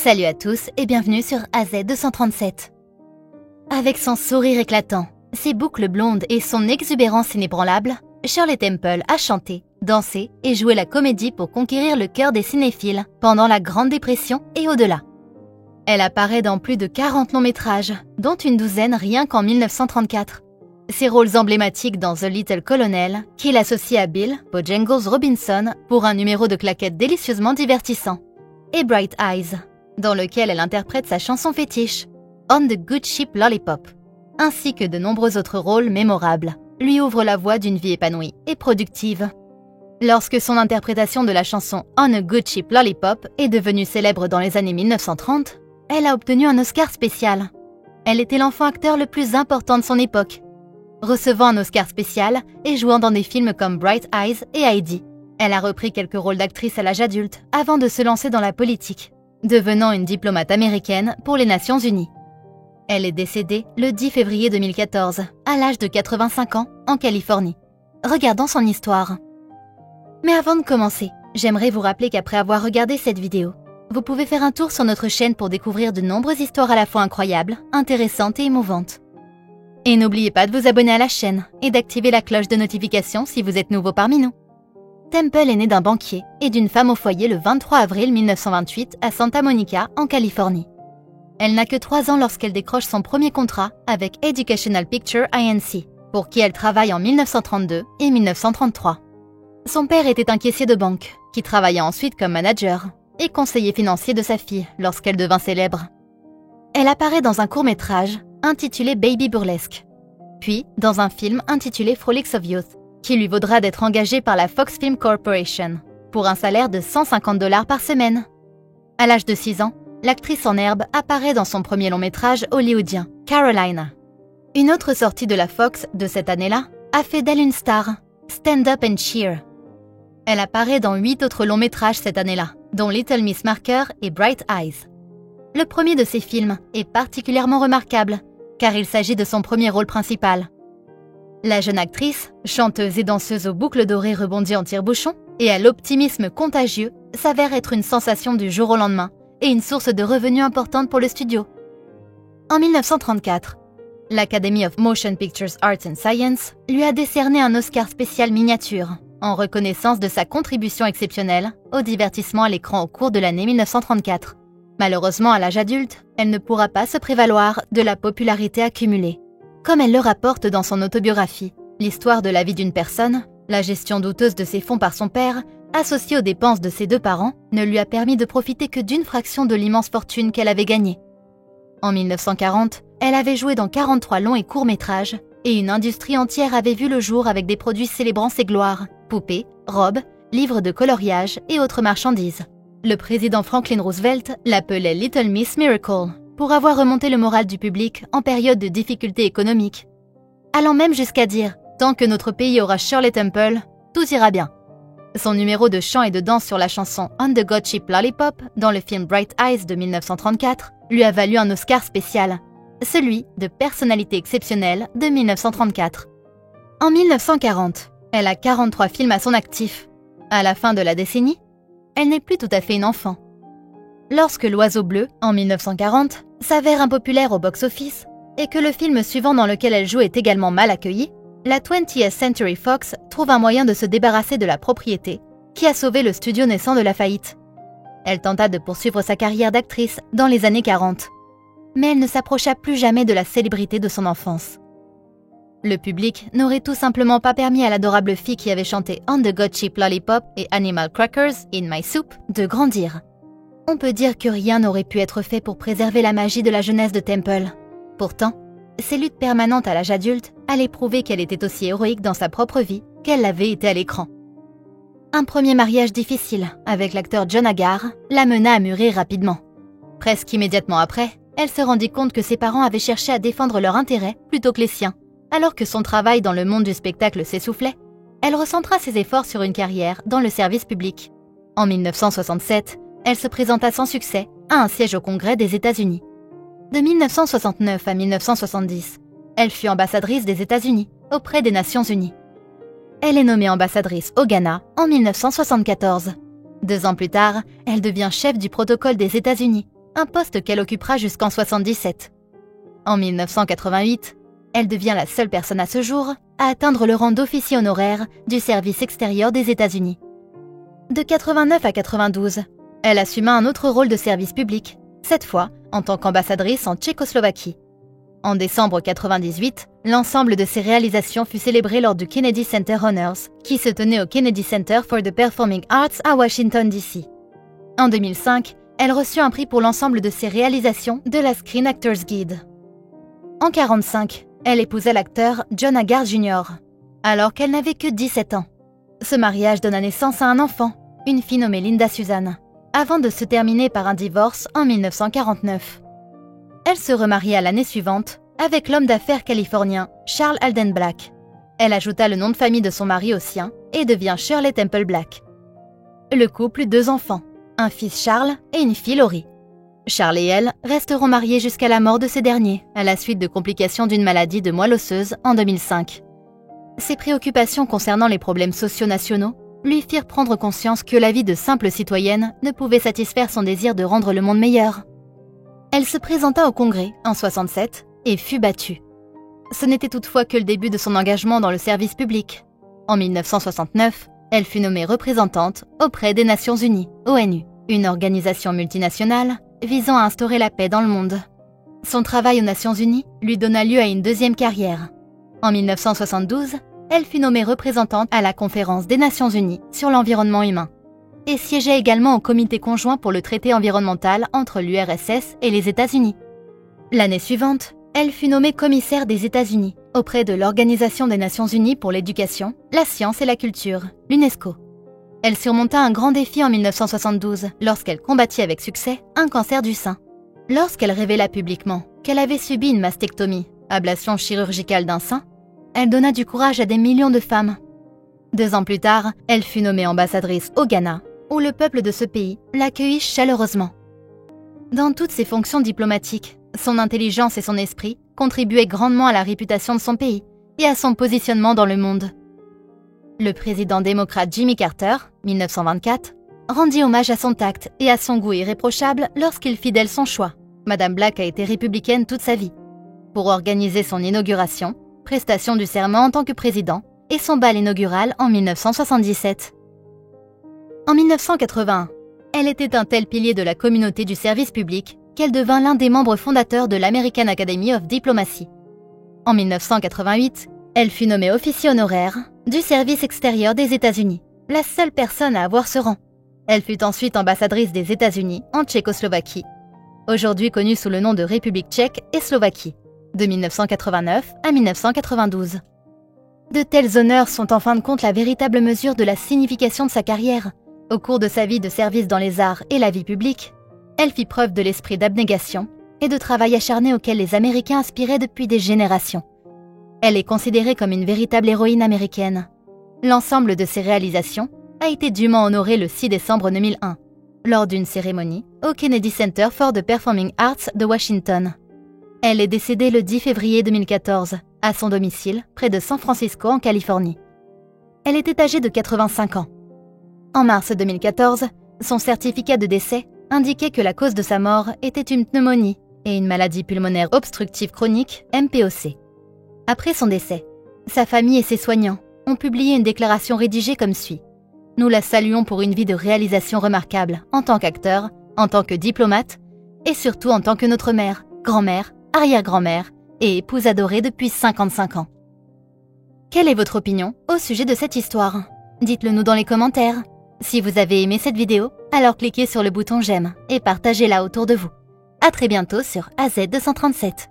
Salut à tous et bienvenue sur AZ237. Avec son sourire éclatant, ses boucles blondes et son exubérance inébranlable, Shirley Temple a chanté, dansé et joué la comédie pour conquérir le cœur des cinéphiles pendant la Grande Dépression et au-delà. Elle apparaît dans plus de 40 longs métrages, dont une douzaine rien qu'en 1934. Ses rôles emblématiques dans The Little Colonel, qu'il associe à Bill Bojangles Robinson pour un numéro de claquettes délicieusement divertissant, et Bright Eyes, dans lequel elle interprète sa chanson fétiche, On the Good Ship Lollipop, ainsi que de nombreux autres rôles mémorables, lui ouvrent la voie d'une vie épanouie et productive. Lorsque son interprétation de la chanson On a Good Ship Lollipop est devenue célèbre dans les années 1930, elle a obtenu un Oscar spécial. Elle était l'enfant acteur le plus important de son époque, recevant un Oscar spécial et jouant dans des films comme Bright Eyes et Heidi. Elle a repris quelques rôles d'actrice à l'âge adulte avant de se lancer dans la politique, devenant une diplomate américaine pour les Nations Unies. Elle est décédée le 10 février 2014, à l'âge de 85 ans, en Californie. Regardons son histoire. Mais avant de commencer, j'aimerais vous rappeler qu'après avoir regardé cette vidéo, vous pouvez faire un tour sur notre chaîne pour découvrir de nombreuses histoires à la fois incroyables, intéressantes et émouvantes. Et n'oubliez pas de vous abonner à la chaîne et d'activer la cloche de notification si vous êtes nouveau parmi nous. Temple est née d'un banquier et d'une femme au foyer le 23 avril 1928 à Santa Monica, en Californie. Elle n'a que 3 ans lorsqu'elle décroche son premier contrat avec Educational Pictures Inc., pour qui elle travaille en 1932 et 1933. Son père était un caissier de banque, qui travailla ensuite comme manager et conseiller financier de sa fille lorsqu'elle devint célèbre. Elle apparaît dans un court-métrage intitulé Baby Burlesque, puis dans un film intitulé Frolics of Youth, qui lui vaudra d'être engagée par la Fox Film Corporation pour un salaire de $150 par semaine. À l'âge de 6 ans, l'actrice en herbe apparaît dans son premier long-métrage hollywoodien, Carolina. Une autre sortie de la Fox de cette année-là a fait d'elle une star, Stand Up and Cheer. Elle apparaît dans 8 autres longs-métrages cette année-là, dont Little Miss Marker et Bright Eyes. Le premier de ces films est particulièrement remarquable, car il s'agit de son premier rôle principal. La jeune actrice, chanteuse et danseuse aux boucles dorées rebondies en tire-bouchon et à l'optimisme contagieux, s'avère être une sensation du jour au lendemain et une source de revenus importante pour le studio. En 1934, l'Academy of Motion Pictures Arts and Science lui a décerné un Oscar spécial miniature en reconnaissance de sa contribution exceptionnelle au divertissement à l'écran au cours de l'année 1934. Malheureusement, à l'âge adulte, elle ne pourra pas se prévaloir de la popularité accumulée. Comme elle le rapporte dans son autobiographie, l'histoire de la vie d'une personne, la gestion douteuse de ses fonds par son père, associée aux dépenses de ses 2 parents, ne lui a permis de profiter que d'une fraction de l'immense fortune qu'elle avait gagnée. En 1940, elle avait joué dans 43 longs et courts métrages, et une industrie entière avait vu le jour avec des produits célébrant ses gloires, poupées, robes, livres de coloriage et autres marchandises. Le président Franklin Roosevelt l'appelait Little Miss Miracle, pour avoir remonté le moral du public en période de difficultés économiques, allant même jusqu'à dire « Tant que notre pays aura Shirley Temple, tout ira bien ». Son numéro de chant et de danse sur la chanson On the Good Ship Lollipop dans le film Bright Eyes de 1934 lui a valu un Oscar spécial, celui de personnalité exceptionnelle de 1934. En 1940, elle a 43 films à son actif. À la fin de la décennie, elle n'est plus tout à fait une enfant. Lorsque L'Oiseau bleu, en 1940, s'avère impopulaire au box-office et que le film suivant dans lequel elle joue est également mal accueilli, la 20th Century Fox trouve un moyen de se débarrasser de la propriété qui a sauvé le studio naissant de la faillite. Elle tenta de poursuivre sa carrière d'actrice dans les années 40, mais elle ne s'approcha plus jamais de la célébrité de son enfance. Le public n'aurait tout simplement pas permis à l'adorable fille qui avait chanté On the Good Ship Lollipop et Animal Crackers in My Soup de grandir. On peut dire que rien n'aurait pu être fait pour préserver la magie de la jeunesse de Temple. Pourtant, ses luttes permanentes à l'âge adulte allaient prouver qu'elle était aussi héroïque dans sa propre vie qu'elle l'avait été à l'écran. Un premier mariage difficile avec l'acteur John Agar la mena à mûrir rapidement. Presque immédiatement après, elle se rendit compte que ses parents avaient cherché à défendre leurs intérêts plutôt que les siens. Alors que son travail dans le monde du spectacle s'essoufflait, elle recentra ses efforts sur une carrière dans le service public. En 1967, elle se présenta sans succès à un siège au Congrès des États-Unis. De 1969 à 1970, elle fut ambassadrice des États-Unis auprès des Nations Unies. Elle est nommée ambassadrice au Ghana en 1974. 2 ans plus tard, elle devient chef du protocole des États-Unis un poste qu'elle occupera jusqu'en 1977. En 1988, elle devient la seule personne à ce jour à atteindre le rang d'officier honoraire du service extérieur des États-Unis. De 89 à 92, elle assuma un autre rôle de service public, cette fois en tant qu'ambassadrice en Tchécoslovaquie. En décembre 1998, l'ensemble de ses réalisations fut célébré lors du Kennedy Center Honors, qui se tenait au Kennedy Center for the Performing Arts à Washington, D.C. En 2005, elle reçut un prix pour l'ensemble de ses réalisations de la Screen Actors Guild. En 1945, elle épousa l'acteur John Agar Jr., alors qu'elle n'avait que 17 ans. Ce mariage donna naissance à un enfant, une fille nommée Linda Susan, avant de se terminer par un divorce en 1949. Elle se remaria l'année suivante avec l'homme d'affaires californien Charles Alden Black. Elle ajouta le nom de famille de son mari au sien et devient Shirley Temple Black. Le couple eut 2 enfants, un fils Charles et une fille Laurie. Charles et elle resteront mariés jusqu'à la mort de ces derniers, à la suite de complications d'une maladie de moelle osseuse en 2005. Ses préoccupations concernant les problèmes sociaux nationaux lui firent prendre conscience que la vie de simple citoyenne ne pouvait satisfaire son désir de rendre le monde meilleur. Elle se présenta au Congrès en 1967 et fut battue. Ce n'était toutefois que le début de son engagement dans le service public. En 1969, elle fut nommée représentante auprès des Nations Unies, ONU, une organisation multinationale visant à instaurer la paix dans le monde. Son travail aux Nations Unies lui donna lieu à une deuxième carrière. En 1972, elle fut nommée représentante à la Conférence des Nations Unies sur l'environnement humain et siégeait également au comité conjoint pour le traité environnemental entre l'URSS et les États-Unis. L'année suivante, elle fut nommée commissaire des États-Unis auprès de l'Organisation des Nations Unies pour l'éducation, la science et la culture, l'UNESCO. Elle surmonta un grand défi en 1972 lorsqu'elle combattit avec succès un cancer du sein. Lorsqu'elle révéla publiquement qu'elle avait subi une mastectomie, ablation chirurgicale d'un sein, elle donna du courage à des millions de femmes. 2 ans plus tard, elle fut nommée ambassadrice au Ghana, où le peuple de ce pays l'accueillit chaleureusement. Dans toutes ses fonctions diplomatiques, son intelligence et son esprit contribuaient grandement à la réputation de son pays et à son positionnement dans le monde. Le président démocrate Jimmy Carter, 1924, rendit hommage à son tact et à son goût irréprochable lorsqu'il fit d'elle son choix. Madame Black a été républicaine toute sa vie. Pour organiser son inauguration, prestation du serment en tant que président et son bal inaugural en 1977. En 1981, elle était un tel pilier de la communauté du service public qu'elle devint l'un des membres fondateurs de l'American Academy of Diplomacy. En 1988, elle fut nommée officier honoraire du service extérieur des États-Unis, la seule personne à avoir ce rang. Elle fut ensuite ambassadrice des États-Unis en Tchécoslovaquie, aujourd'hui connue sous le nom de République tchèque et Slovaquie, de 1989 à 1992. De tels honneurs sont en fin de compte la véritable mesure de la signification de sa carrière. Au cours de sa vie de service dans les arts et la vie publique, elle fit preuve de l'esprit d'abnégation et de travail acharné auquel les Américains aspiraient depuis des générations. Elle est considérée comme une véritable héroïne américaine. L'ensemble de ses réalisations a été dûment honoré le 6 décembre 2001, lors d'une cérémonie au Kennedy Center for the Performing Arts de Washington. Elle est décédée le 10 février 2014, à son domicile, près de San Francisco, en Californie. Elle était âgée de 85 ans. En mars 2014, son certificat de décès indiquait que la cause de sa mort était une pneumonie et une maladie pulmonaire obstructive chronique, MPOC. Après son décès, sa famille et ses soignants ont publié une déclaration rédigée comme suit. Nous la saluons pour une vie de réalisation remarquable en tant qu'acteur, en tant que diplomate et surtout en tant que notre mère, grand-mère, arrière-grand-mère et épouse adorée depuis 55 ans. Quelle est votre opinion au sujet de cette histoire? Dites-le nous dans les commentaires. Si vous avez aimé cette vidéo, alors cliquez sur le bouton j'aime et partagez-la autour de vous. À très bientôt sur AZ237.